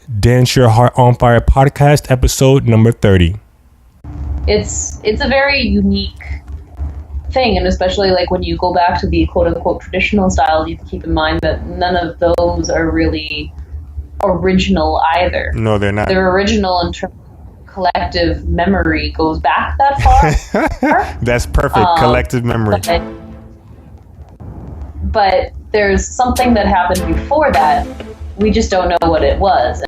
Dance Your Heart on Fire podcast, episode number 30. It's a very unique thing, and especially like when you go back to the quote-unquote traditional styles, you have to keep in mind that none of those are really original either. No, they're not. They're original in terms of collective memory goes back that far. That's perfect. Collective memory. But there's something that happened before that. We just don't know what it was.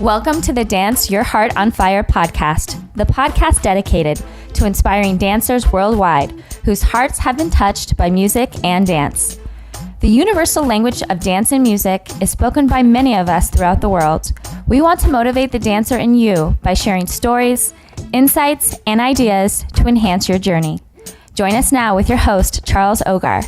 Welcome to the Dance Your Heart on Fire podcast, the podcast dedicated to inspiring dancers worldwide whose hearts have been touched by music and dance. The universal language of dance and music is spoken by many of us throughout the world. We want to motivate the dancer in you by sharing stories, insights, and ideas to enhance your journey. Join us now with your host, Charles Ogar.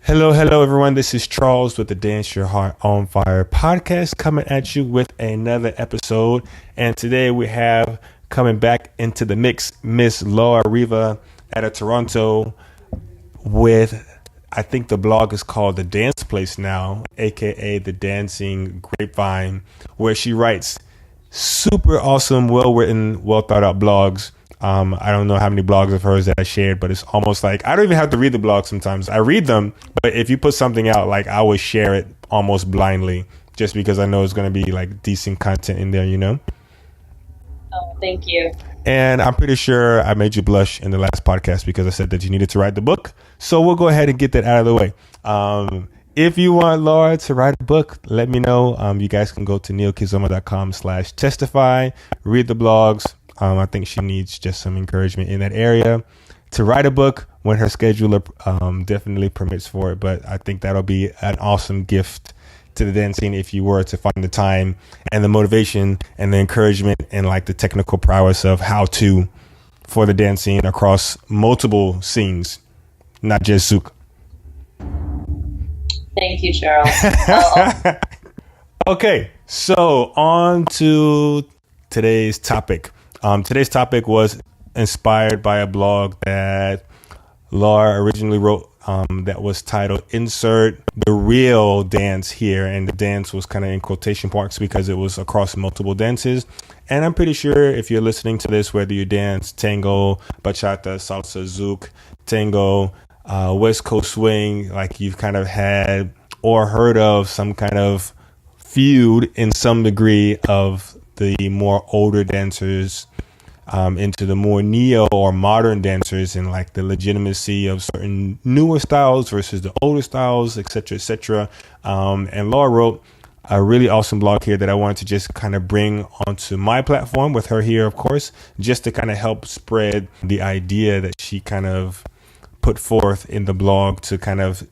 Hello, everyone. This is Charles with the Dance Your Heart on Fire podcast coming at you with another episode. And today we have coming back into the mix, Miss Laura Riva out of Toronto with, I think the blog is called The Dance Place now, aka The Dancing Grapevine, where she writes super awesome, well-written, well-thought-out blogs. I don't know how many blogs of hers that I shared, but it's almost like I don't even have to read the blog sometimes. I read them, but if you put something out, like I would share it almost blindly just because I know it's going to be like decent content in there, you know? Oh, thank you. And I'm pretty sure I made you blush in the last podcast because I said that you needed to write the book. So we'll go ahead and get that out of the way. If you want Laura to write a book, let me know. You guys can go to neilkizoma.com/testify, read the blogs. I think she needs just some encouragement in that area to write a book when her scheduler definitely permits for it. But I think that'll be an awesome gift to the dance scene if you were to find the time and the motivation and the encouragement and like the technical prowess of how to for the dance scene across multiple scenes, not just souk. Thank you, Charles. Okay, so on to today's topic. Today's topic was inspired by a blog that Laura originally wrote that was titled Insert the Real Dance Here. And the dance was kind of in quotation marks because it was across multiple dances. And I'm pretty sure if you're listening to this, whether you dance tango, bachata, salsa, zouk, tango, West Coast swing, like you've kind of had or heard of some kind of feud in some degree of the more older dancers into the more neo or modern dancers and like the legitimacy of certain newer styles versus the older styles, etc., etc. And Laura wrote a really awesome blog here that I wanted to just kind of bring onto my platform with her here, of course, just to kind of help spread the idea that she kind of put forth in the blog to kind of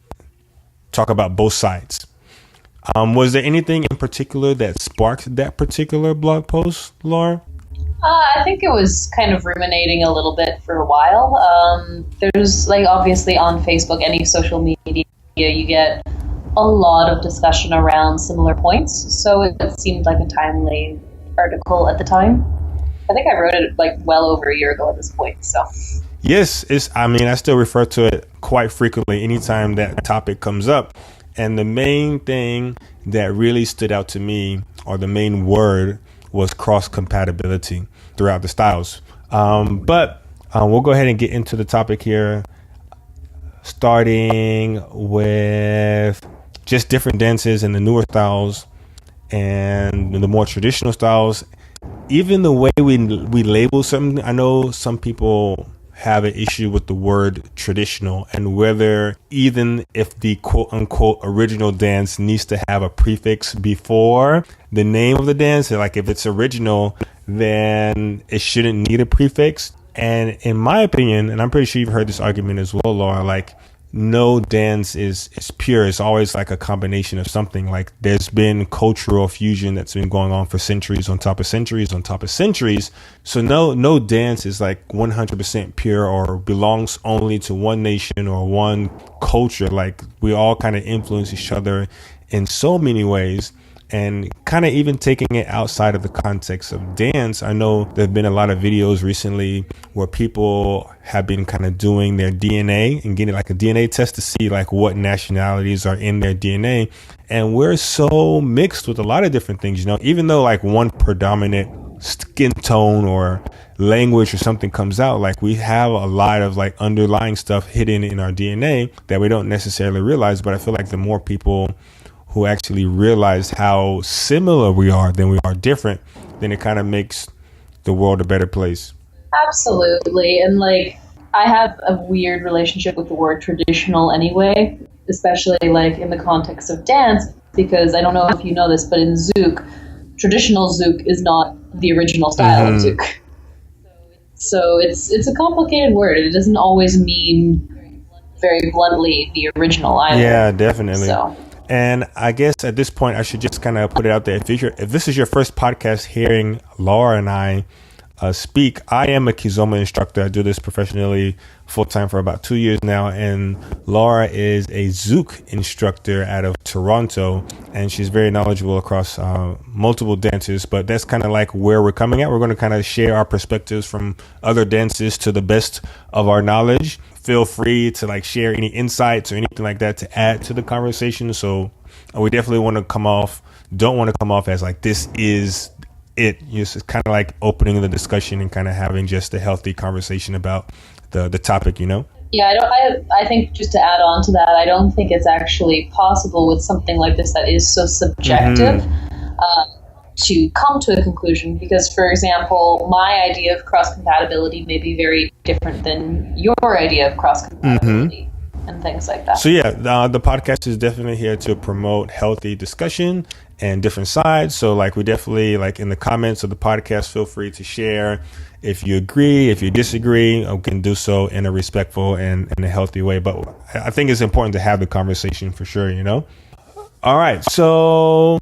talk about both sides. Was there anything in particular that sparked that particular blog post, Laura? I think it was kind of ruminating a little bit for a while. There's like obviously on Facebook, any social media, you get a lot of discussion around similar points. So it seemed like a timely article at the time. I think I wrote it like well over a year ago at this point. So yes, I still refer to it quite frequently anytime that topic comes up. And the main thing that really stood out to me, or the main word, was cross compatibility throughout the styles. But we'll go ahead and get into the topic here, starting with just different dances and the newer styles and the more traditional styles. Even the way we label something, I know some people have an issue with the word traditional and whether even if the quote unquote original dance needs to have a prefix before the name of the dance. Like if it's original, then it shouldn't need a prefix. And in my opinion, and I'm pretty sure you've heard this argument as well, Laura, like no dance is pure. It's always like a combination of something. Like there's been cultural fusion that's been going on for centuries on top of centuries on top of centuries. So no dance is like 100% pure or belongs only to one nation or one culture. Like we all kind of influence each other in so many ways. And kind of even taking it outside of the context of dance, I know there have been a lot of videos recently where people have been kind of doing their DNA and getting like a DNA test to see like what nationalities are in their DNA. And we're so mixed with a lot of different things, you know, even though like one predominant skin tone or language or something comes out, like we have a lot of like underlying stuff hidden in our DNA that we don't necessarily realize. But I feel like the more people who actually realize how similar we are than we are different, then it kind of makes the world a better place. Absolutely. And like, I have a weird relationship with the word traditional anyway, especially like in the context of dance, because I don't know if you know this, but in Zouk, traditional Zouk is not the original style of Zouk. So it's a complicated word. It doesn't always mean very bluntly the original either. Yeah, definitely. So. And I guess at this point, I should just kind of put it out there. If this is your first podcast hearing Laura and I speak, I am a Kizomba instructor. I do this professionally full time for about 2 years now. And Laura is a Zouk instructor out of Toronto. And she's very knowledgeable across multiple dances. But that's kind of like where we're coming at. We're going to kind of share our perspectives from other dances to the best of our knowledge. Feel free to like share any insights or anything like that to add to the conversation. So we definitely don't want to come off as like this is it. It's kind of like opening the discussion and kind of having just a healthy conversation about the topic, you know? Yeah, I think just to add on to that, I don't think it's actually possible with something like this that is so subjective to come to a conclusion. Because, for example, my idea of cross-compatibility may be very different than your idea of cross-compatibility and things like that. So yeah, the podcast is definitely here to promote healthy discussion and different sides. So like we definitely like in the comments of the podcast, feel free to share if you agree, if you disagree, we can do so in a respectful and in a healthy way. But I think it's important to have the conversation for sure, you know? All right. So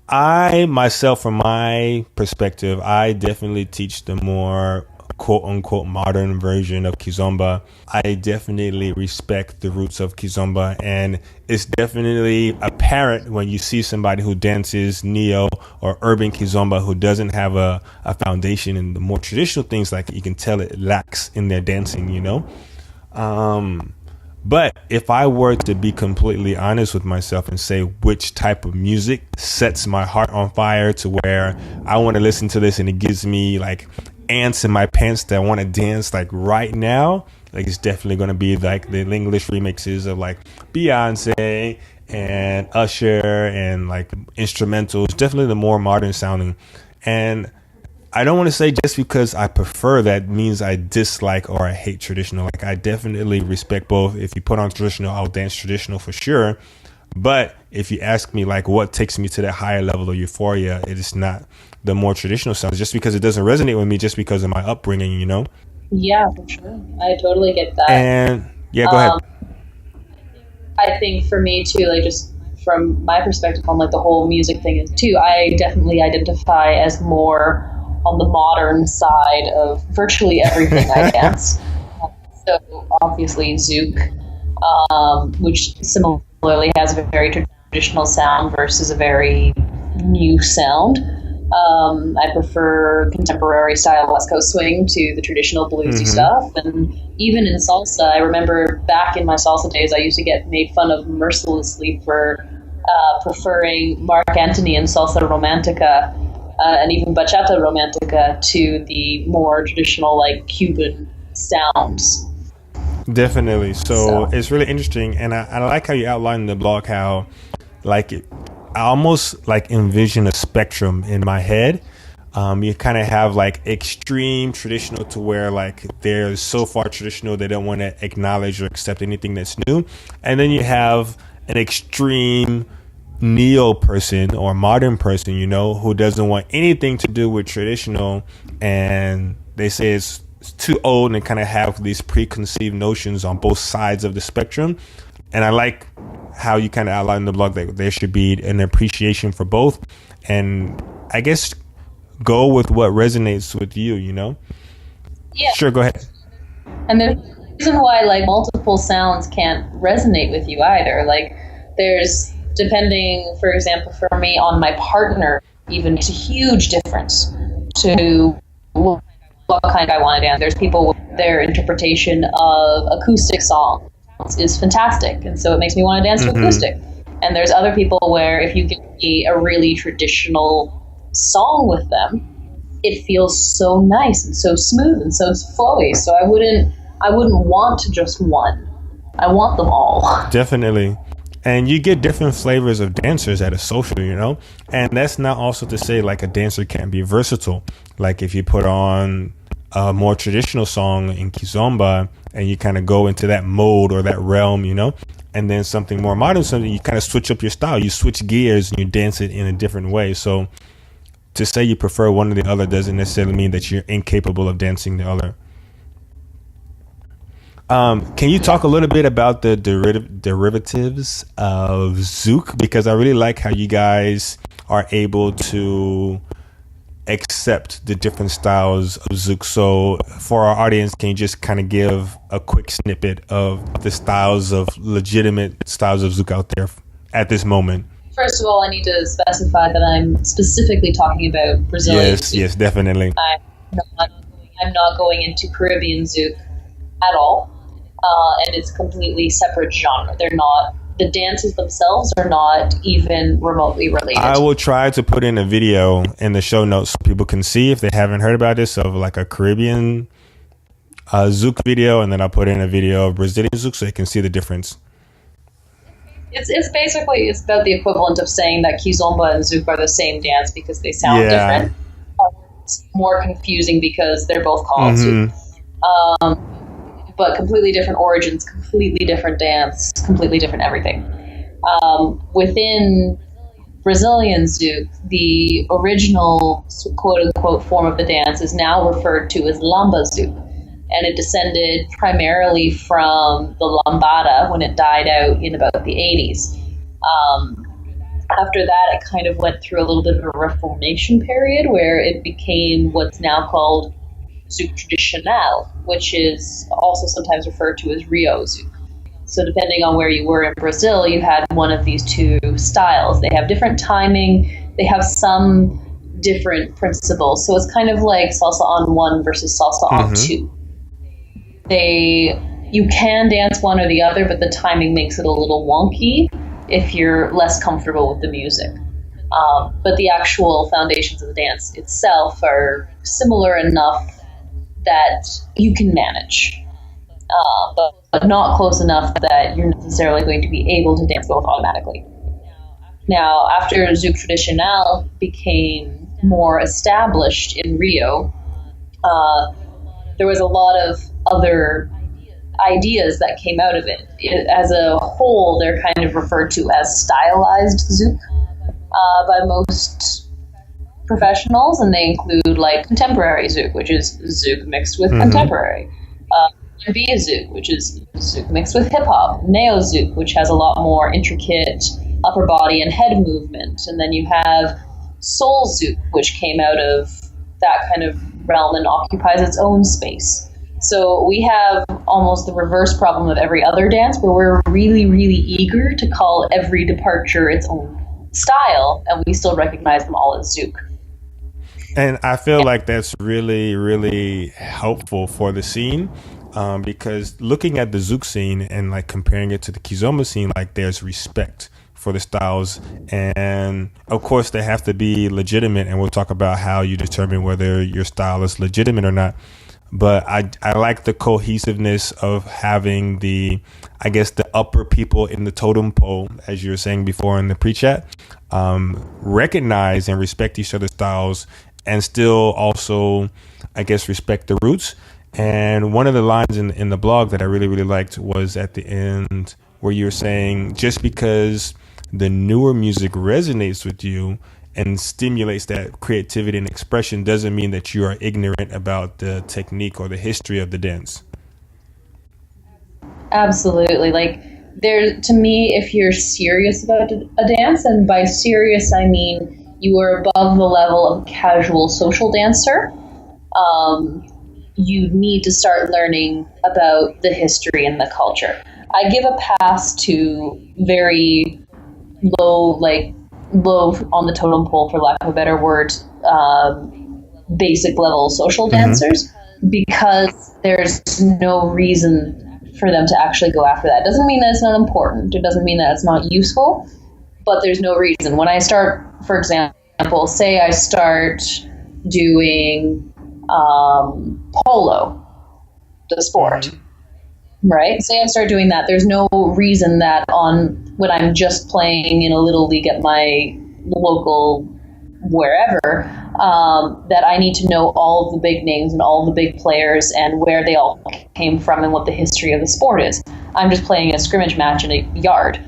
I myself, from my perspective, I definitely teach the more quote unquote modern version of Kizomba. I definitely respect the roots of Kizomba, and it's definitely apparent when you see somebody who dances neo or urban Kizomba who doesn't have a foundation in the more traditional things. Like you can tell it lacks in their dancing, you know. But if I were to be completely honest with myself and say which type of music sets my heart on fire to where I want to listen to this and it gives me like ants in my pants that I want to dance like right now, like it's definitely going to be like the English remixes of like Beyonce and Usher and like instrumentals, definitely the more modern sounding. And I don't want to say just because I prefer that means I dislike or I hate traditional. Like I definitely respect both. If you put on traditional, I'll dance traditional for sure. But if you ask me like what takes me to that higher level of euphoria, it is not the more traditional sounds, just because it doesn't resonate with me just because of my upbringing, you know? Yeah, for sure. I totally get that. And yeah, go ahead. I think for me too, like just from my perspective on like the whole music thing is too, I definitely identify as more on the modern side of virtually everything I dance. So obviously Zouk, which similarly has a very traditional sound versus a very new sound. I prefer contemporary style West Coast swing to the traditional bluesy stuff. And even in salsa, I remember back in my salsa days, I used to get made fun of mercilessly for preferring Marc Anthony and salsa romantica and even bachata romantica to the more traditional like Cuban sounds. Definitely. So it's really interesting. And I like how you outlined in the blog how like I almost like envision a spectrum in my head. You kind of have like extreme traditional to where like they're so far traditional they don't want to acknowledge or accept anything that's new. And then you have an extreme neo person or modern person, you know, who doesn't want anything to do with traditional, and they say it's too old, and kind of have these preconceived notions on both sides of the spectrum. And I like how you kind of outline in the blog that there should be an appreciation for both, and I guess go with what resonates with you, you know? Yeah. Sure, go ahead. And there's a reason why like multiple sounds can't resonate with you either. Like there's, depending, for example, for me on my partner, even it's a huge difference to what kind I want to dance. There's people, their interpretation of acoustic songs is fantastic, and so it makes me want to dance to acoustic. And there's other people where if you give me a really traditional song with them, it feels so nice and so smooth and so flowy. So I wouldn't want to just one. I want them all. Definitely. And you get different flavors of dancers at a social, you know? And that's not also to say like a dancer can't be versatile. Like if you put on a more traditional song in Kizomba and you kind of go into that mode or that realm, you know, and then something more modern, something you kind of switch up your style, you switch gears and you dance it in a different way. So to say you prefer one or the other doesn't necessarily mean that you're incapable of dancing the other. Can you talk a little bit about the derivatives of Zouk? Because I really like how you guys are able to accept the different styles of Zouk. So for our audience, can you just kind of give a quick snippet of the styles of legitimate styles of Zouk out there at this moment? First of all, I need to specify that I'm specifically talking about Brazilian Zouk. Yes, definitely. I'm not going into Caribbean Zouk at all. And it's a completely separate genre. They're not, the dances themselves are not even remotely related. I will try to put in a video in the show notes so people can see if they haven't heard about this, of like a Caribbean Zouk video, and then I'll put in a video of Brazilian Zouk so they can see the difference. It's basically, it's about the equivalent of saying that Kizomba and Zouk are the same dance because they sound different. It's more confusing because they're both called Zouk. But completely different origins, completely different dance, completely different everything. Within Brazilian Zouk, the original quote-unquote form of the dance is now referred to as Lamba Zouk. And it descended primarily from the lambada when it died out in about the 80s. After that, it kind of went through a little bit of a reformation period where it became what's now called Zouk traditional, which is also sometimes referred to as Rio Zouk. So depending on where you were in Brazil, you had one of these two styles. They have different timing. They have some different principles. So it's kind of like salsa on one versus salsa on two. You can dance one or the other, but the timing makes it a little wonky if you're less comfortable with the music. But the actual foundations of the dance itself are similar enough that you can manage, but not close enough that you're necessarily going to be able to dance both automatically. Now, after Zouk Traditional became more established in Rio, there was a lot of other ideas that came out of it. As a whole, they're kind of referred to as stylized Zouk by most professionals, and they include like contemporary Zouk, which is Zouk mixed with contemporary, R&B Zouk, which is Zouk mixed with hip hop, Neo Zouk, which has a lot more intricate upper body and head movement, and then you have Soul Zouk, which came out of that kind of realm and occupies its own space. So we have almost the reverse problem of every other dance, where we're really, really eager to call every departure its own style, and we still recognize them all as Zouk. And I feel like that's really, really helpful for the scene, because looking at the Zouk scene and like comparing it to the Kizomba scene, like there's respect for the styles, and of course they have to be legitimate, and we'll talk about how you determine whether your style is legitimate or not. But I like the cohesiveness of having the upper people in the totem pole, as you were saying before in the pre-chat, recognize and respect each other's styles, and still also, I guess, respect the roots. And one of the lines in the blog that I really, really liked was at the end where you were saying, just because the newer music resonates with you and stimulates that creativity and expression doesn't mean that you are ignorant about the technique or the history of the dance. Absolutely. Like, there, to me, if you're serious about a dance, and by serious I mean you are above the level of a casual social dancer, you need to start learning about the history and the culture. I give a pass to very low on the totem pole, for lack of a better word, basic level social dancers, because there's no reason for them to actually go after that. It doesn't mean that it's not important. It doesn't mean that it's not useful, but there's no reason. When I start, for example, say I start doing polo, the sport, right? Say I start doing that. There's no reason that when I'm just playing in a little league at my local wherever, that I need to know all of the big names and all of the big players and where they all came from and what the history of the sport is. I'm just playing a scrimmage match in a yard.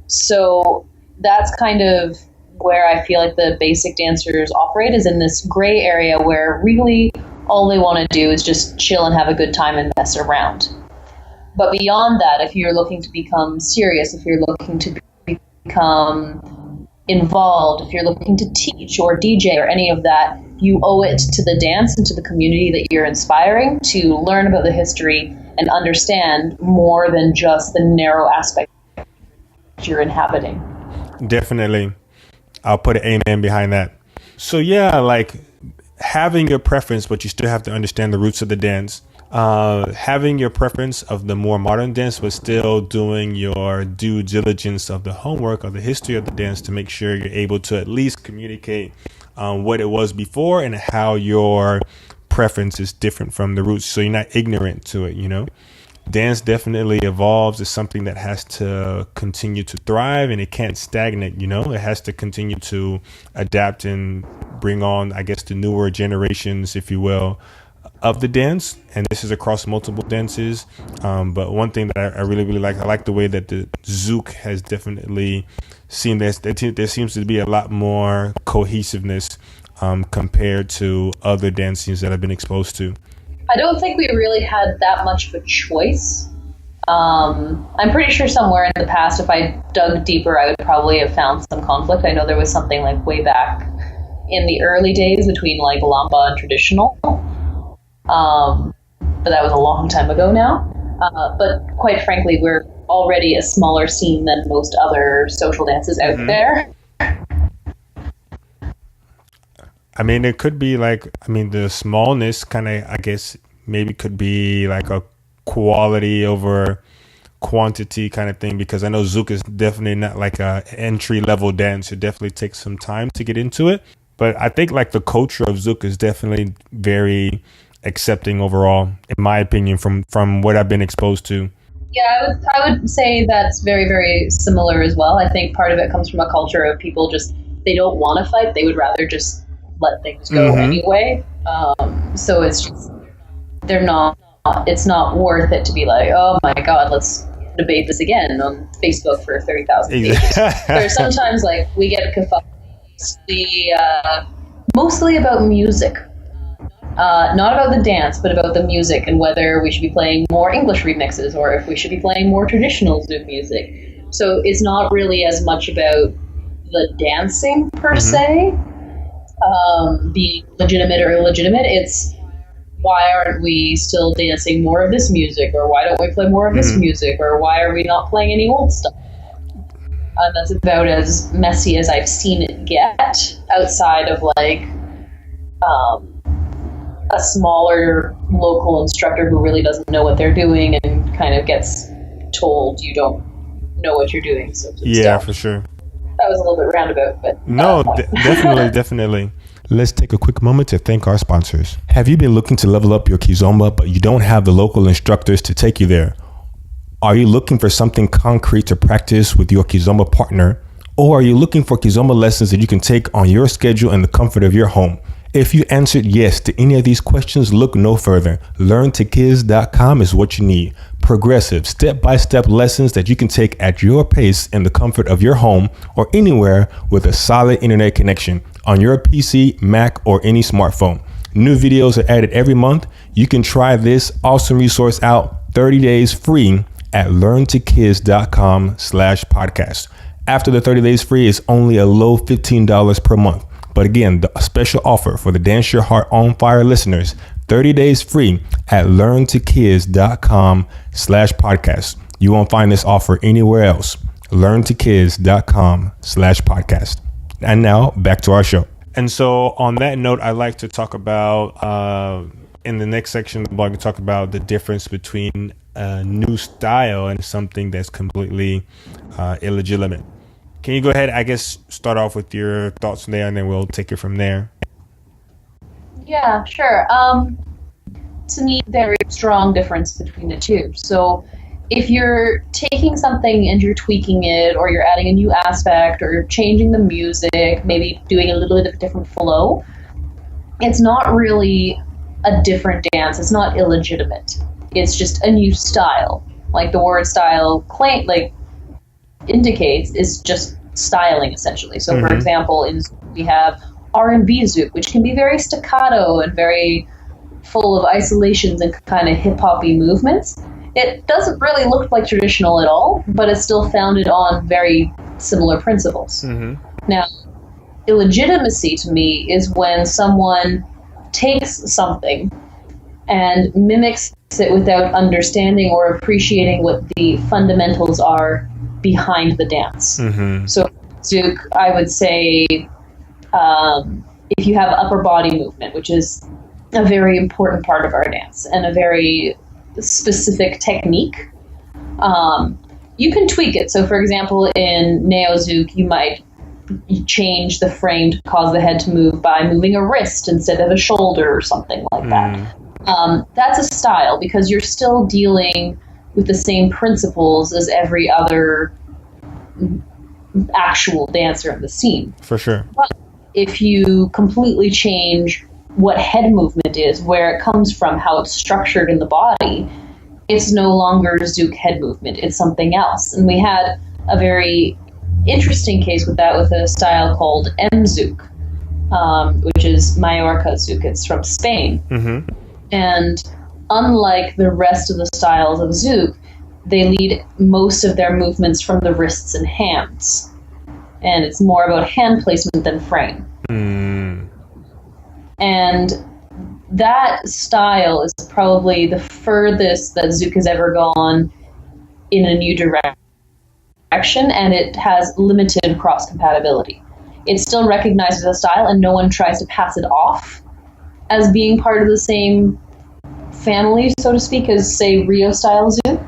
So that's kind of where I feel like the basic dancers operate, is in this gray area where really all they want to do is just chill and have a good time and mess around. But beyond that, if you're looking to become serious, if you're looking to become involved, if you're looking to teach or DJ or any of that, you owe it to the dance and to the community that you're inspiring to learn about the history and understand more than just the narrow aspect you're inhabiting. Definitely. I'll put an amen behind that. So yeah, like having your preference, but you still have to understand the roots of the dance. Having your preference of the more modern dance, but still doing your due diligence of the homework of the history of the dance to make sure you're able to at least communicate what it was before and how your preference is different from the roots, so you're not ignorant to it, you know. Dance definitely evolves. It's something that has to continue to thrive, and it can't stagnate, you know. It has to continue to adapt and bring on, I guess, the newer generations, if you will, of the dance. And this is across multiple dances. But one thing that I really, really like, I like the way that the Zouk has definitely seen this. There seems to be a lot more cohesiveness compared to other dance scenes that I've been exposed to. I don't think we really had that much of a choice. I'm pretty sure somewhere in the past, if I dug deeper, I would probably have found some conflict. I know there was something like way back in the early days between like Lamba and traditional. But that was a long time ago now. But quite frankly, we're already a smaller scene than most other social dances out there. I mean, it could be like, the smallness kind of, I guess, maybe could be like a quality over quantity kind of thing, because I know Zouk is definitely not like a entry level dance. It definitely takes some time to get into it. But I think like the culture of Zouk is definitely very accepting overall, in my opinion, from what I've been exposed to. Yeah, I would say that's very, very similar as well. I think part of it comes from a culture of people they don't want to fight. They would rather just let things go anyway. So it's just, it's not worth it to be like, oh my God, let's debate this again on Facebook for 30,000 pages. There's sometimes like we get mostly about music. Not about the dance, but about the music and whether we should be playing more English remixes or if we should be playing more traditional Zouk music. So it's not really as much about the dancing per se, being legitimate or illegitimate. It's why aren't we still dancing more of this music, or why don't we play more of this music, or why are we not playing any old stuff? That's about as messy as I've seen it get outside of like a smaller local instructor who really doesn't know what they're doing and kind of gets told you don't know what you're doing. So yeah, for sure. That was a little bit roundabout, but no, definitely. Let's take a quick moment to thank our sponsors. Have you been looking to level up your kizomba, but you don't have the local instructors to take you there? Are you looking for something concrete to practice with your kizomba partner? Or are you looking for kizomba lessons that you can take on your schedule in the comfort of your home? If you answered yes to any of these questions, look no further. LearnToKids.com is what you need. Progressive, step-by-step lessons that you can take at your pace in the comfort of your home or anywhere with a solid internet connection on your PC, Mac, or any smartphone. New videos are added every month. You can try this awesome resource out 30 days free at LearnToKids.com/podcast. After the 30 days free, it's only a low $15 per month. But again, the special offer for the Dance Your Heart on Fire listeners, 30 days free at LearnToKids.com/podcast. You won't find this offer anywhere else. LearnToKids.com/podcast. And now back to our show. And so on that note, I'd like to talk about, in the next section of the blog, to talk about the difference between a new style and something that's completely illegitimate. Can you go ahead, I guess, start off with your thoughts there, and then we'll take it from there? Yeah, sure. To me, very strong difference between the two. So if you're taking something and you're tweaking it, or you're adding a new aspect, or you're changing the music, maybe doing a little bit of different flow, it's not really a different dance. It's not illegitimate. It's just a new style. Like the word style indicates, is just styling essentially. So for example, we have R&B zouk, which can be very staccato and very full of isolations and kind of hip-hoppy movements. It doesn't really look like traditional at all, but it's still founded on very similar principles. Now, illegitimacy to me is when someone takes something and mimics it without understanding or appreciating what the fundamentals are behind the dance. So zouk, I would say, if you have upper body movement, which is a very important part of our dance and a very specific technique, you can tweak it. So for example, in neo-zouk, you might change the frame to cause the head to move by moving a wrist instead of a shoulder or something like that. That's a style, because you're still dealing with the same principles as every other actual dancer in the scene. For sure. But if you completely change what head movement is, where it comes from, how it's structured in the body, it's no longer zouk head movement, it's something else. And we had a very interesting case with that, with a style called M-zouk, which is Mallorca zouk. It's from Spain. And unlike the rest of the styles of zouk, they lead most of their movements from the wrists and hands. And it's more about hand placement than frame. And that style is probably the furthest that zouk has ever gone in a new direction, and it has limited cross-compatibility. It's still recognized as a style, and no one tries to pass it off as being part of the same family, so to speak, as, say, Rio style zouk.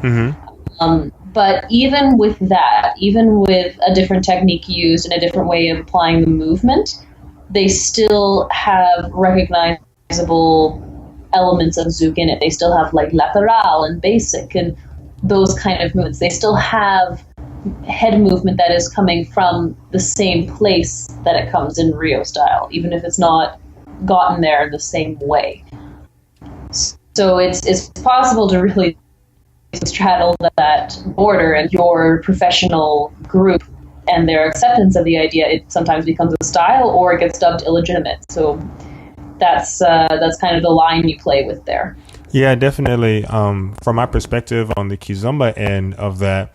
But even with that, even with a different technique used and a different way of applying the movement, they still have recognizable elements of zouk in it. They still have like lateral and basic and those kind of movements. They still have head movement that is coming from the same place that it comes in Rio style, even if it's not gotten there in the same way. So it's possible to really straddle that border, and your professional group and their acceptance of the idea, it sometimes becomes a style or it gets dubbed illegitimate. So that's kind of the line you play with there. Yeah, definitely. From my perspective on the kizomba end of that,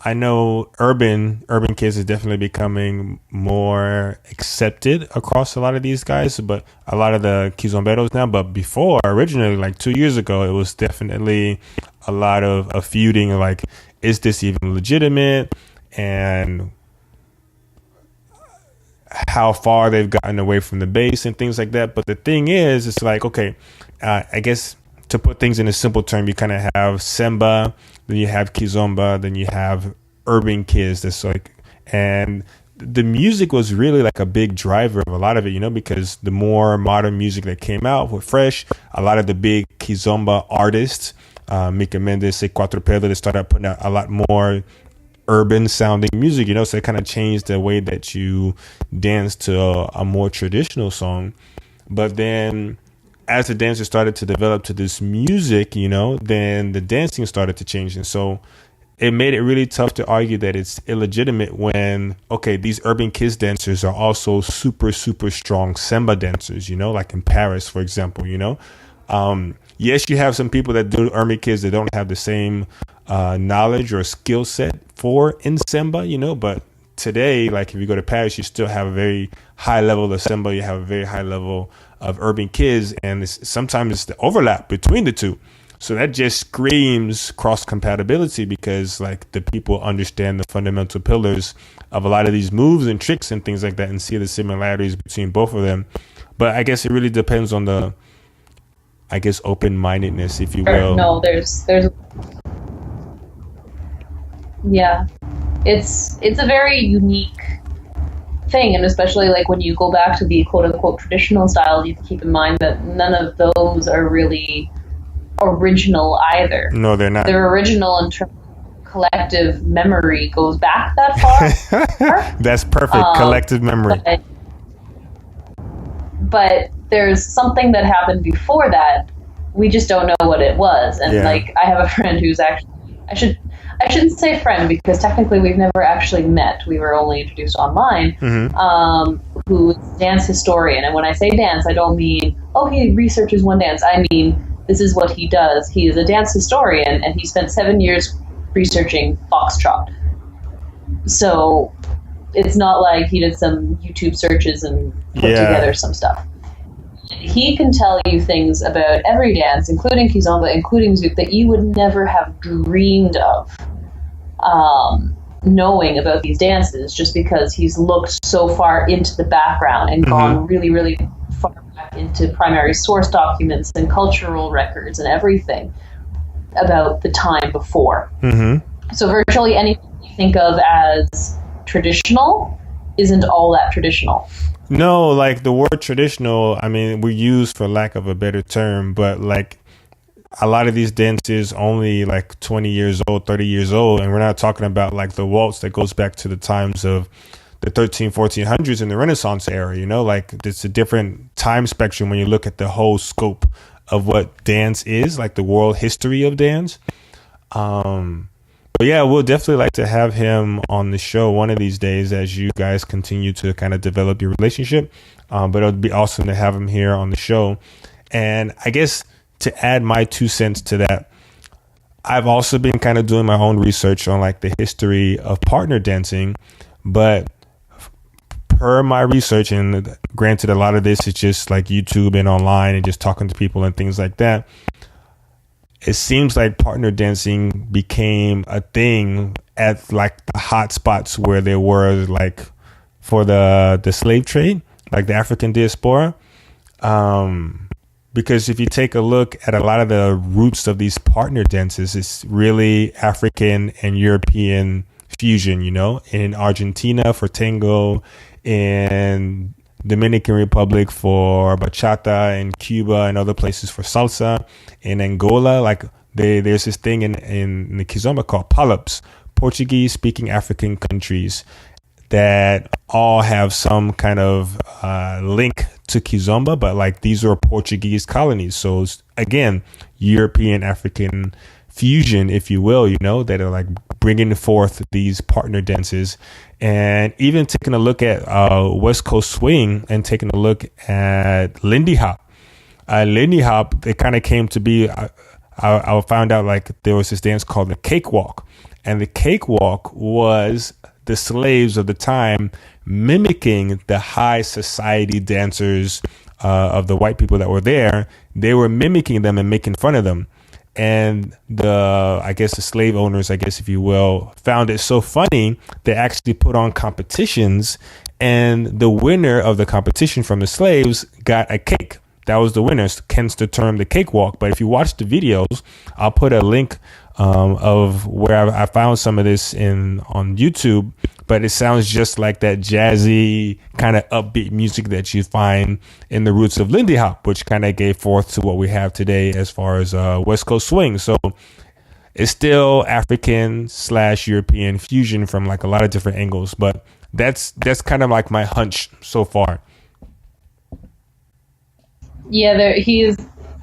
I know urban kids is definitely becoming more accepted across a lot of these guys, but a lot of the kizomberos now. But before, originally, like 2 years ago, it was definitely a lot of a feuding, like, is this even legitimate? And how far they've gotten away from the base and things like that. But the thing is, it's like, okay, I guess to put things in a simple term, you kind of have Semba, then you have Kizomba, then you have urban kids. That's like, and the music was really like a big driver of a lot of it, you know, because the more modern music that came out with Fresh, a lot of the big Kizomba artists, Mika Mendes, say Cuatro Pedro, they started putting out a lot more urban sounding music, you know, so it kind of changed the way that you dance to a more traditional song. But then as the dancers started to develop to this music, then the dancing started to change. And so it made it really tough to argue that it's illegitimate when, okay, these urban kids dancers are also super, super strong samba dancers, like in Paris, for example, yes, you have some people that do urban kids that don't have the same knowledge or skill set for in samba, but today, like if you go to Paris, you still have a very high level of samba, you have a very high level of urban kids, and sometimes it's the overlap between the two. So that just screams cross compatibility, because like the people understand the fundamental pillars of a lot of these moves and tricks and things like that, and see the similarities between both of them. But I guess it really depends on the, open-mindedness, if you will. No, there's yeah, it's a very unique thing, and especially like when you go back to the quote-unquote traditional style, you have to keep in mind that none of those are really original either. No, they're not. They're original in terms of collective memory goes back that far. That's perfect. Collective memory. But there's something that happened before that. We just don't know what it was. And like, I have a friend who's actually, I shouldn't say friend, because technically we've never actually met. We were only introduced online. Who's a dance historian. And when I say dance, I don't mean, he researches one dance. I mean, this is what he does. He is a dance historian, and he spent 7 years researching foxtrot. So it's not like he did some YouTube searches and put together some stuff. He can tell you things about every dance, including kizomba, including zouk, that you would never have dreamed of knowing about these dances, just because he's looked so far into the background and gone really, really far back into primary source documents and cultural records and everything about the time before. So virtually anything you think of as traditional isn't all that traditional. No, like the word traditional, I mean, we use for lack of a better term, but like a lot of these dances only like 20 years old, 30 years old. And we're not talking about like the waltz that goes back to the times of the 1400s in the Renaissance era, like it's a different time spectrum when you look at the whole scope of what dance is, like the world history of dance. But yeah, we'll definitely like to have him on the show one of these days as you guys continue to kind of develop your relationship. But it would be awesome to have him here on the show. And I guess to add my 2 cents to that, I've also been kind of doing my own research on like the history of partner dancing. But per my research, and granted, a lot of this is just like YouTube and online and just talking to people and things like that, it seems like partner dancing became a thing at like the hot spots where there were like for the slave trade, like the African diaspora. Because if you take a look at a lot of the roots of these partner dances, it's really African and European fusion, in Argentina for tango, in Dominican Republic for bachata, and Cuba and other places for salsa. In Angola, like there's this thing in the kizomba called polyps, Portuguese speaking African countries that all have some kind of link to kizomba, but like these are Portuguese colonies. So again, European African fusion, if you will, that are like bringing forth these partner dances. And even taking a look at West Coast swing and taking a look at Lindy Hop. Lindy Hop, it kind of came to be, I found out like there was this dance called the cakewalk. And the cakewalk was the slaves of the time mimicking the high society dancers of the white people that were there. They were mimicking them and making fun of them. And the slave owners, if you will, found it so funny, they actually put on competitions, and the winner of the competition from the slaves got a cake. That was the winner, hence the term the cakewalk. But if you watch the videos, I'll put a link of where I found some of this on YouTube. But it sounds just like that jazzy kind of upbeat music that you find in the roots of Lindy Hop, which kind of gave forth to what we have today as far as West Coast swing. So it's still African/European fusion from like a lot of different angles. But that's kind of like my hunch so far. Yeah, he's.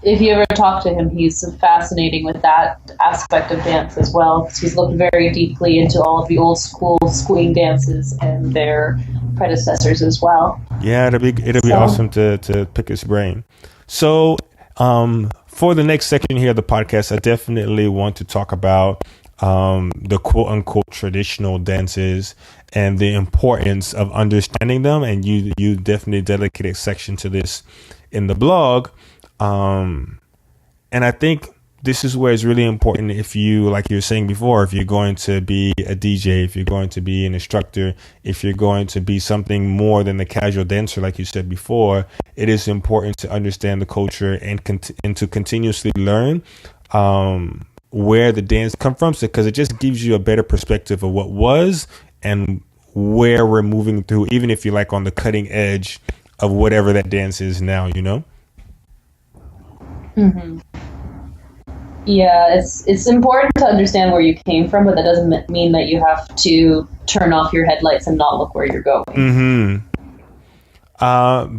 If you ever talk to him, he's fascinating with that aspect of dance as well. Because he's looked very deeply into all of the old school swing dances and their predecessors as well. Yeah, it'll be awesome to pick his brain. So, for the next section here of the podcast, I definitely want to talk about the quote unquote traditional dances and the importance of understanding them. And you definitely dedicate a section to this in the blog. And I think this is where it's really important, if you, like you were saying before, if you're going to be a DJ, if you're going to be an instructor, if you're going to be something more than the casual dancer, like you said before, it is important to understand the culture and to continuously learn where the dance come from, because it just gives you a better perspective of what was and where we're moving through, even if you're like on the cutting edge of whatever that dance is now, you know? Mm-hmm. Yeah, it's important to understand where you came from, but that doesn't mean that you have to turn off your headlights and not look where you're going.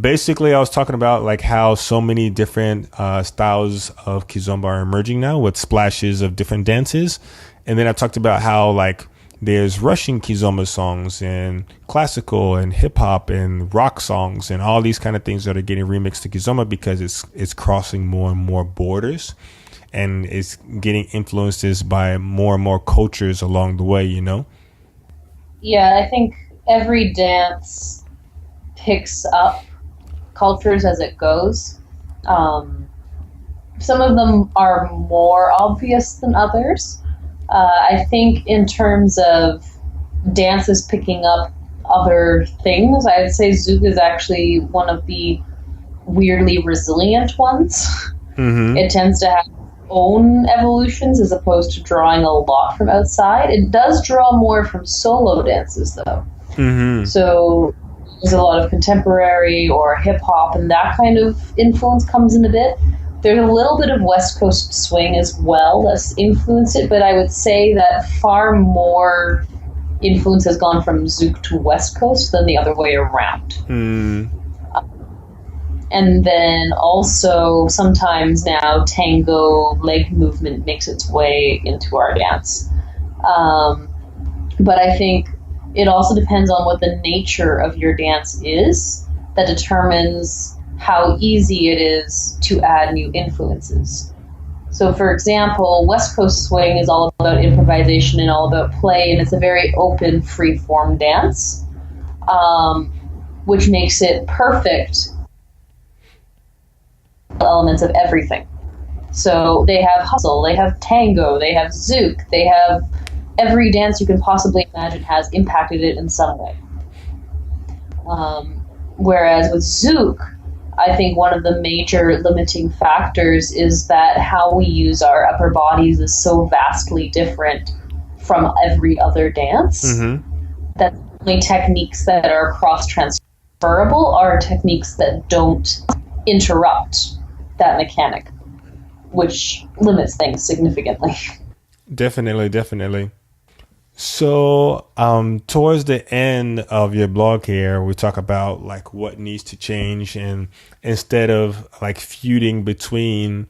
Basically, I was talking about like how so many different styles of kizomba are emerging now with splashes of different dances. And then I talked about how like there's Russian kizomba songs and classical and hip hop and rock songs and all these kind of things that are getting remixed to kizomba because it's crossing more and more borders. And it's getting influences by more and more cultures along the way, you know? Yeah, I think every dance picks up cultures as it goes. Some of them are more obvious than others. I think in terms of dances picking up other things, I would say Zouk is actually one of the weirdly resilient ones. Mm-hmm. It tends to have own evolutions as opposed to drawing a lot from outside. It does draw more from solo dances though. Mm-hmm. So there's a lot of contemporary or hip hop, and that kind of influence comes in a bit. There's a little bit of West Coast swing as well that's influenced it, but I would say that far more influence has gone from Zouk to West Coast than the other way around. Mm. And then also sometimes now tango leg movement makes its way into our dance. But I think it also depends on what the nature of your dance is that determines how easy it is to add new influences. So for example, West Coast swing is all about improvisation and all about play, and it's a very open, free-form dance, which makes it perfect elements of everything. So they have hustle, they have tango, they have zouk, they have every dance you can possibly imagine has impacted it in some way. Whereas with zouk, I think one of the major limiting factors is that how we use our upper bodies is so vastly different from every other dance that the only techniques that are cross-transferable are techniques that don't interrupt that mechanic, which limits things significantly. Definitely. So towards the end of your blog here, we talk about like what needs to change, and instead of like feuding between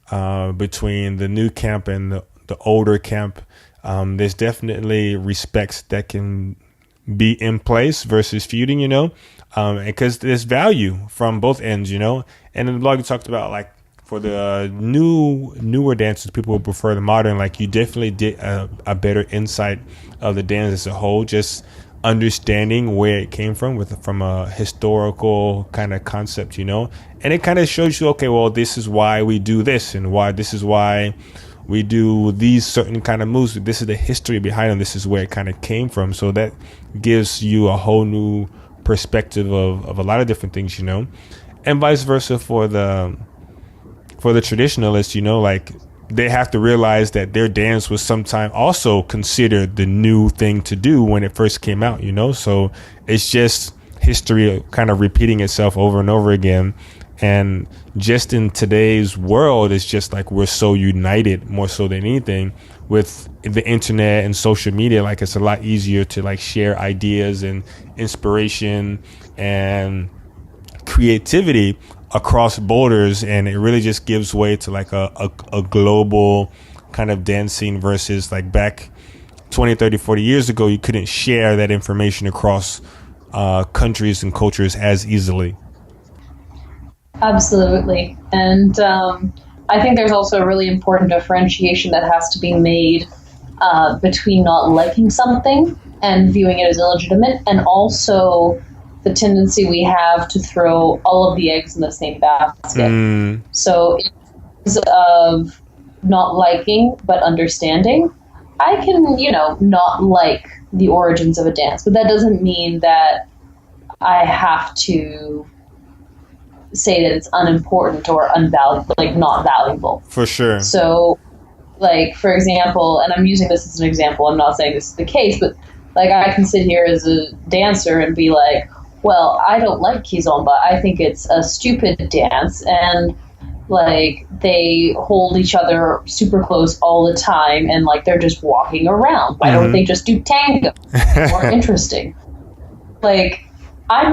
the new camp and the older camp, there's definitely respects that can be in place versus feuding, you know, because there's value from both ends, you know. And in the blog you talked about like for the newer dancers, people would prefer the modern. Like you definitely did a better insight of the dance as a whole, just understanding where it came from a historical kind of concept, you know. And it kind of shows you, okay, well, this is why we do this, and this is why we do these certain kind of moves. This is the history behind them. This is where it kind of came from. So that gives you a whole new perspective of a lot of different things, you know, and vice versa for the traditionalists, you know, like they have to realize that their dance was sometime also considered the new thing to do when it first came out, you know. So it's just history kind of repeating itself over and over again. And just in today's world, it's just like we're so united more so than anything with the internet and social media. Like it's a lot easier to like share ideas and inspiration and creativity across borders, and it really just gives way to like a global kind of dance scene versus like back 20, 30, 40 years ago, you couldn't share that information across countries and cultures as easily. Absolutely. And I think there's also a really important differentiation that has to be made between not liking something and viewing it as illegitimate, and also the tendency we have to throw all of the eggs in the same basket. So in terms of not liking but understanding, I can, not like the origins of a dance, but that doesn't mean that I have to say that it's unimportant or unvaluable, like not valuable. For sure. So, like, for example, and I'm using this as an example, I'm not saying this is the case, but like I can sit here as a dancer and be like, well, I don't like kizomba. I think it's a stupid dance, and like they hold each other super close all the time, and like they're just walking around. Why don't they just do tango? More interesting. Like I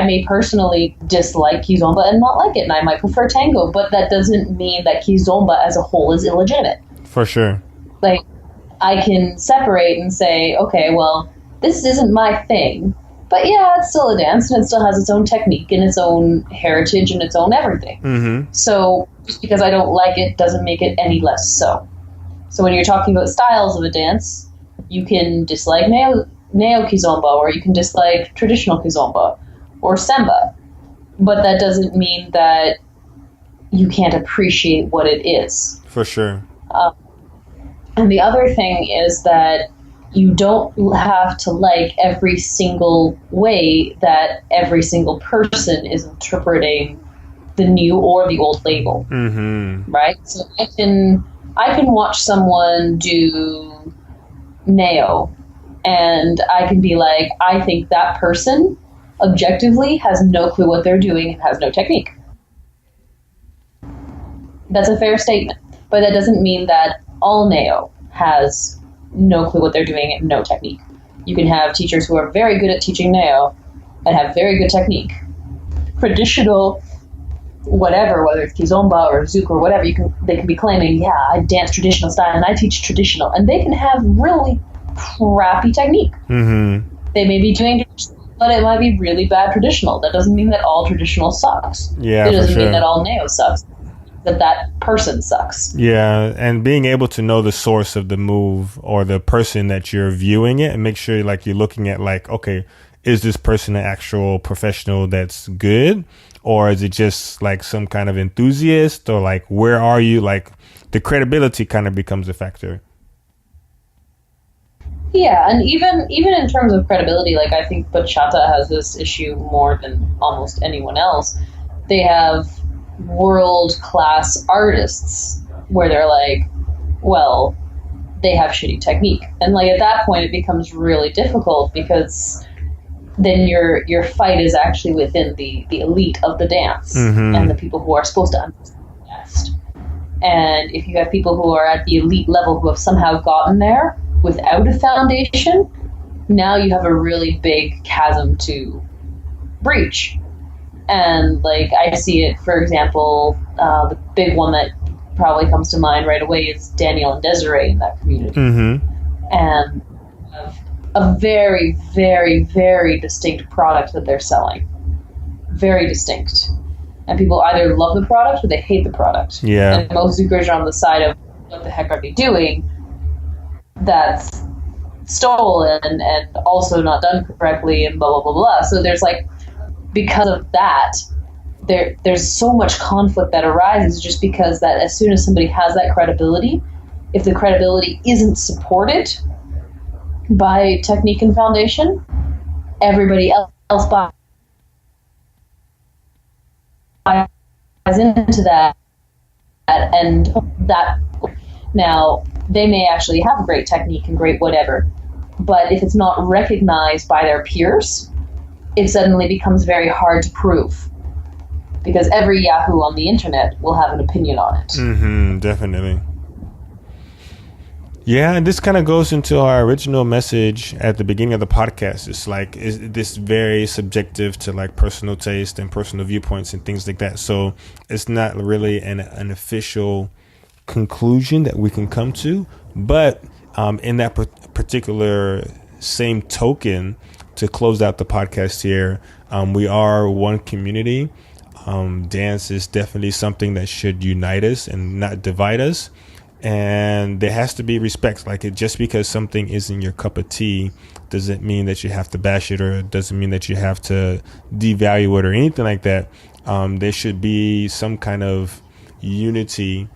may personally dislike kizomba and not like it, and I might prefer tango, but that doesn't mean that kizomba as a whole is illegitimate. For sure. Like I can separate and say, okay, well, this isn't my thing. But yeah, it's still a dance, and it still has its own technique and its own heritage and its own everything. So just because I don't like it doesn't make it any less so. So when you're talking about styles of a dance, you can dislike neo-kizomba, or you can dislike traditional kizomba or semba. But that doesn't mean that you can't appreciate what it is. For sure. And the other thing is that you don't have to like every single way that every single person is interpreting the new or the old label, right? So I can watch someone do neo, and I can be like, I think that person objectively has no clue what they're doing and has no technique. That's a fair statement, but that doesn't mean that all neo has no clue what they're doing and no technique. You can have teachers who are very good at teaching neo and have very good technique. Traditional, whatever, whether it's kizomba or zouk or whatever, they can be claiming, yeah, I dance traditional style and I teach traditional, and they can have really crappy technique. They may be doing traditional, but it might be really bad traditional. That doesn't mean that all traditional sucks. Yeah, it doesn't mean that all neo sucks. That person sucks. Yeah, and being able to know the source of the move or the person that you're viewing it, and make sure like you're looking at like, okay, is this person an actual professional that's good, or is it just like some kind of enthusiast, or like where are you? Like the credibility kind of becomes a factor. Yeah, and even in terms of credibility, like I think bachata has this issue more than almost anyone else. They have world-class artists where they're like, well, they have shitty technique, and like at that point it becomes really difficult, because then your fight is actually within the elite of the dance and the people who are supposed to understand the best. And if you have people who are at the elite level who have somehow gotten there without a foundation, now you have a really big chasm to breach. And like I see it, for example, the big one that probably comes to mind right away is Daniel and Desiree in that community, and a very, very, very distinct product that they're selling, very distinct, and people either love the product or they hate the product. Yeah, and most zookers are on the side of what the heck are they doing? That's stolen and also not done correctly and blah blah blah blah. So there's like, because of that, there's so much conflict that arises just because that as soon as somebody has that credibility, if the credibility isn't supported by technique and foundation, everybody else buys into that, and that now they may actually have great technique and great whatever, but if it's not recognized by their peers, it suddenly becomes very hard to prove, because every Yahoo on the internet will have an opinion on it. Definitely. Yeah, and this kind of goes into our original message at the beginning of the podcast. It's like is this very subjective to like personal taste and personal viewpoints and things like that. So it's not really an official conclusion that we can come to. But in that particular same token, to close out the podcast here, we are one community. Dance is definitely something that should unite us and not divide us. And there has to be respect. Like, just because something isn't your cup of tea doesn't mean that you have to bash it, or it doesn't mean that you have to devalue it or anything like that. There should be some kind of unity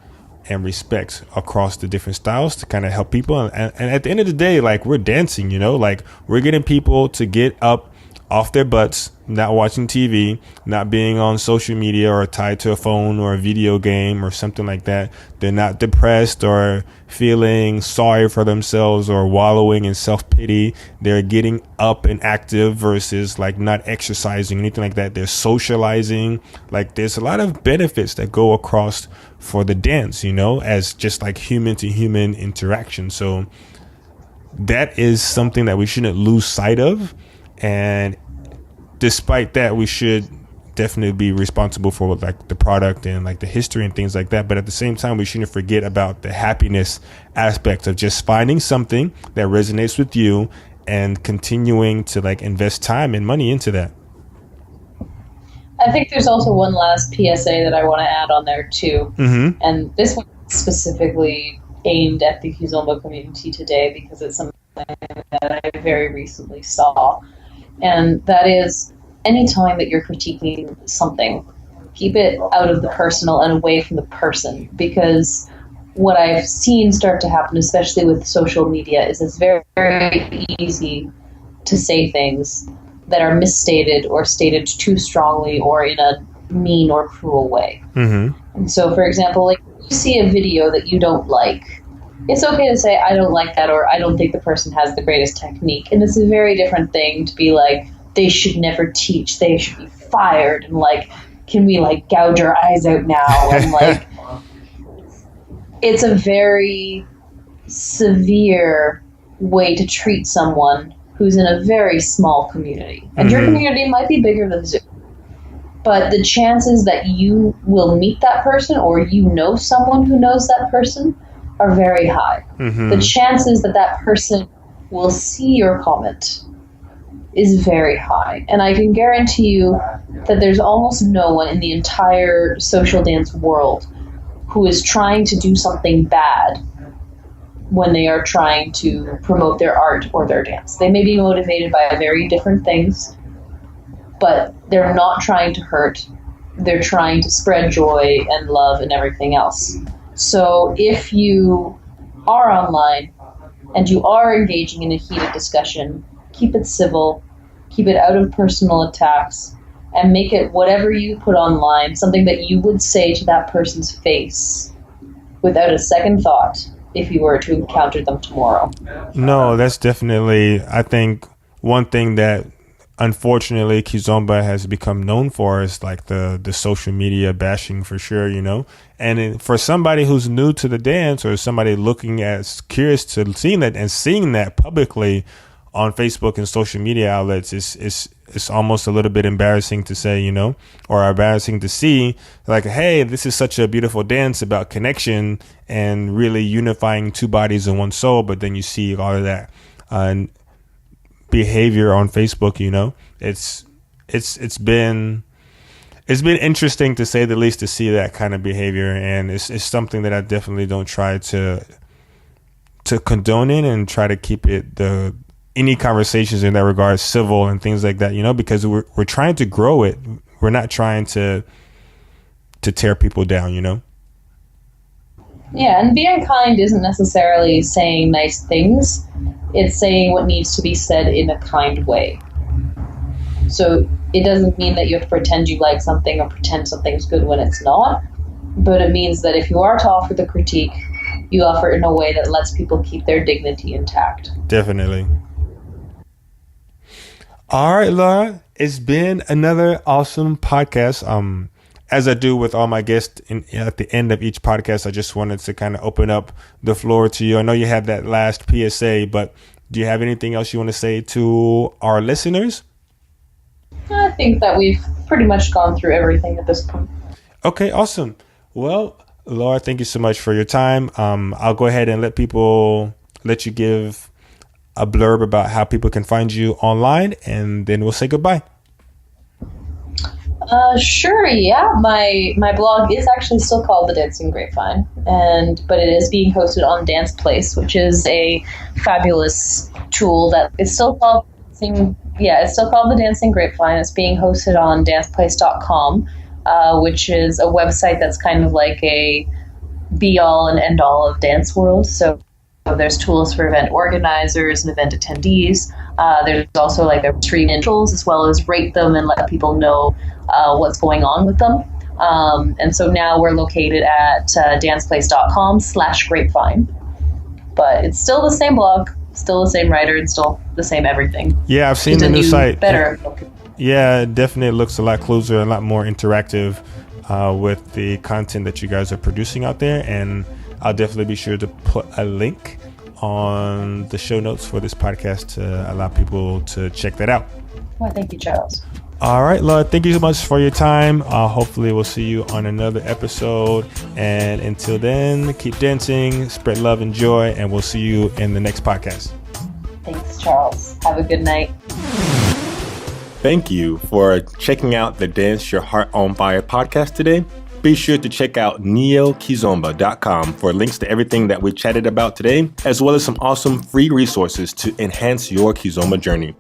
and respect across the different styles to kind of help people. And at the end of the day, like, we're dancing, like we're getting people to get up off their butts, not watching TV, not being on social media or tied to a phone or a video game or something like that. They're not depressed or feeling sorry for themselves or wallowing in self-pity. They're getting up and active versus like not exercising, anything like that. They're socializing. Like, there's a lot of benefits that go across for the dance, as just like human to human interaction. So that is something that we shouldn't lose sight of. And despite that, we should definitely be responsible for like the product and like the history and things like that. But at the same time, we shouldn't forget about the happiness aspect of just finding something that resonates with you and continuing to like invest time and money into that. I think there's also one last PSA that I want to add on there too. Mm-hmm. And this one specifically aimed at the Kizomba community today because it's something that I very recently saw. And that is, anytime that you're critiquing something, keep it out of the personal and away from the person. Because what I've seen start to happen, especially with social media, is it's very, very easy to say things that are misstated or stated too strongly or in a mean or cruel way. Mm-hmm. And so, for example, like, you see a video that you don't like, it's okay to say, I don't like that, or I don't think the person has the greatest technique. And it's a very different thing to be like, they should never teach, they should be fired, and like, can we like gouge our eyes out now? And like, it's a very severe way to treat someone who's in a very small community. And your community might be bigger than Zoom. But the chances that you will meet that person, or someone who knows that person, are very high. Mm-hmm. The chances that that person will see your comment is very high. And I can guarantee you that there's almost no one in the entire social dance world who is trying to do something bad when they are trying to promote their art or their dance. They may be motivated by very different things, but they're not trying to hurt. They're trying to spread joy and love and everything else. So if you are online and you are engaging in a heated discussion, keep it civil, keep it out of personal attacks, and make it whatever you put online, something that you would say to that person's face without a second thought if you were to encounter them tomorrow. No, that's definitely, I think, one thing that unfortunately Kizomba has become known for is like the social media bashing, for sure, and for somebody who's new to the dance, or somebody curious to seeing that publicly on Facebook and social media outlets, it's almost a little bit embarrassing to say, or embarrassing to see, like, hey, this is such a beautiful dance about connection and really unifying two bodies in one soul, but then you see all of that behavior on Facebook. It's been interesting, to say the least, to see that kind of behavior, and it's something that I definitely don't try to condone in, and try to keep it any conversations in that regard civil and things like that, because we're trying to grow it. We're not trying to tear people down, Yeah, and being kind isn't necessarily saying nice things. It's saying what needs to be said in a kind way. So it doesn't mean that you have to pretend you like something or pretend something's good when it's not. But it means that if you are to offer the critique, you offer it in a way that lets people keep their dignity intact. Definitely. All right, Laura, it's been another awesome podcast. as I do with all my guests at the end of each podcast, I just wanted to kind of open up the floor to you. I know you had that last PSA, but do you have anything else you want to say to our listeners? I think that we've pretty much gone through everything at this point. Okay, awesome. Well, Laura, thank you so much for your time. I'll go ahead and let you give a blurb about how people can find you online, and then we'll say goodbye. Sure, yeah. My blog is actually still called The Dancing Grapevine, but it is being hosted on Dance Place, which is a fabulous tool that is still called it's still called The Dancing Grapevine. It's being hosted on danceplace.com, which is a website that's kind of like a be-all and end-all of dance world. So there's tools for event organizers and event attendees. There's also like a stream intros, as well as rate them and let people know what's going on with them. And so now we're located at danceplace.com/grapevine. But it's still the same blog, still the same writer, and still the same everything. Yeah, I've seen the new site. Better. Yeah, it definitely looks a lot closer, a lot more interactive with the content that you guys are producing out there. And I'll definitely be sure to put a link on the show notes for this podcast to allow people to check that out. Well, thank you, Charles. All right, Laura, thank you so much for your time. Hopefully we'll see you on another episode. And until then, keep dancing, spread love and joy, and we'll see you in the next podcast. Thanks, Charles. Have a good night. Thank you for checking out the Dance Your Heart on Fire podcast today. Be sure to check out neokizomba.com for links to everything that we chatted about today, as well as some awesome free resources to enhance your Kizomba journey.